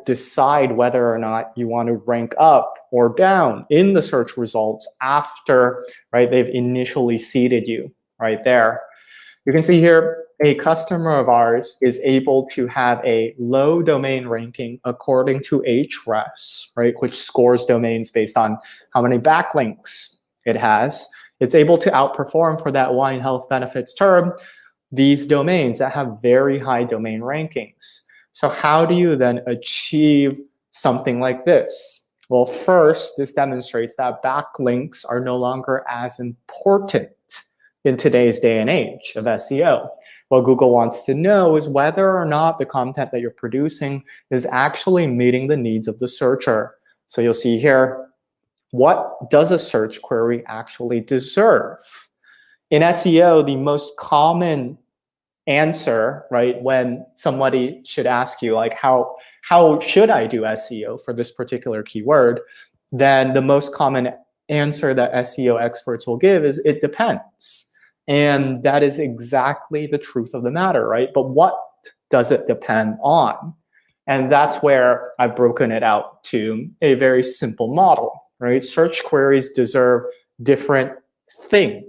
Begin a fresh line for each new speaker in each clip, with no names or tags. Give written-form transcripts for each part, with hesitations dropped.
decide whether or not you want to rank up or down in the search results after, right, they've initially seeded you right there. You can see here a customer of ours is able to have a low domain ranking according to Ahrefs, right, which scores domains based on how many backlinks it has. It's able to outperform for that wine health benefits term these domains that have very high domain rankings. So how do you then achieve something like this? Well, first, this demonstrates that backlinks are no longer as important in today's day and age of SEO. What Google wants to know is whether or not the content that you're producing is actually meeting the needs of the searcher. So you'll see here, what does a search query actually deserve? In SEO, the most common answer, right, when somebody should ask you, like, how should I do SEO for this particular keyword, then the most common answer that SEO experts will give is, it depends. And that is exactly the truth of the matter, right? But what does it depend on? And that's where I've broken it out to a very simple model, right? Search queries deserve different things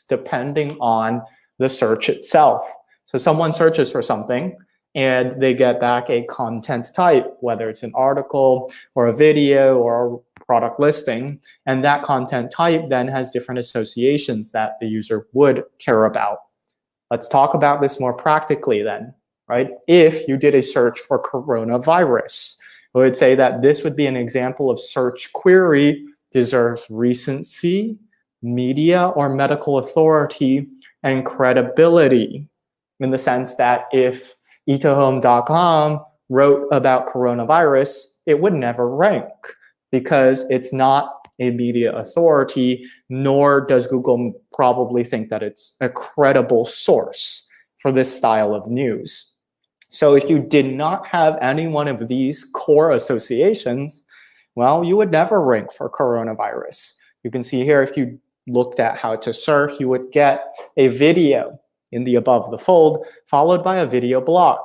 depending on the search itself. So someone searches for something and they get back a content type, whether it's an article or a video or a product listing, and that content type then has different associations that the user would care about. Let's talk about this more practically then, right? If you did a search for coronavirus, I would say that this would be an example of search query deserves recency, media or medical authority, and credibility, in the sense that if itohome.com wrote about coronavirus, it would never rank because it's not a media authority, nor does Google probably think that it's a credible source for this style of news. So if you did not have any one of these core associations, well, you would never rank for coronavirus. You can see here, if you looked at how to surf, you would get a video in the above the fold, followed by a video block.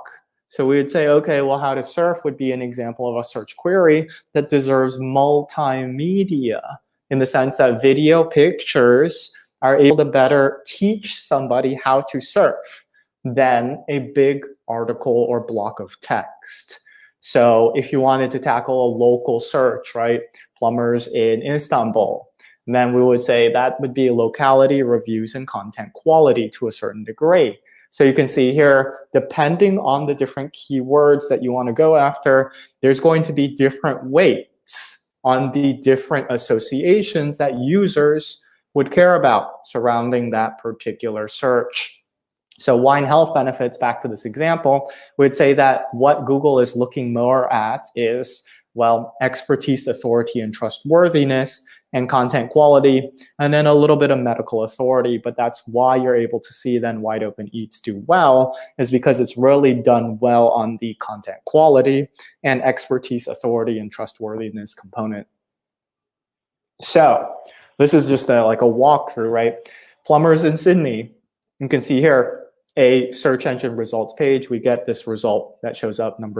So we would say, okay, well, how to surf would be an example of a search query that deserves multimedia, in the sense that video pictures are able to better teach somebody how to surf than a big article or block of text. So if you wanted to tackle a local search, right, plumbers in Istanbul, then we would say that would be locality, reviews, and content quality to a certain degree. So you can see here, depending on the different keywords that you want to go after, there's going to be different weights on the different associations that users would care about surrounding that particular search. So wine health benefits, back to this example, would say that what Google is looking more at is, well, expertise, authority, and trustworthiness, and content quality, and then a little bit of medical authority. But that's why you're able to see then Wide Open Eats do well, is because it's really done well on the content quality and expertise, authority, and trustworthiness component. So this is just like a walkthrough, right? Plumbers in Sydney, you can see here a search engine results page. We get this result that shows up, number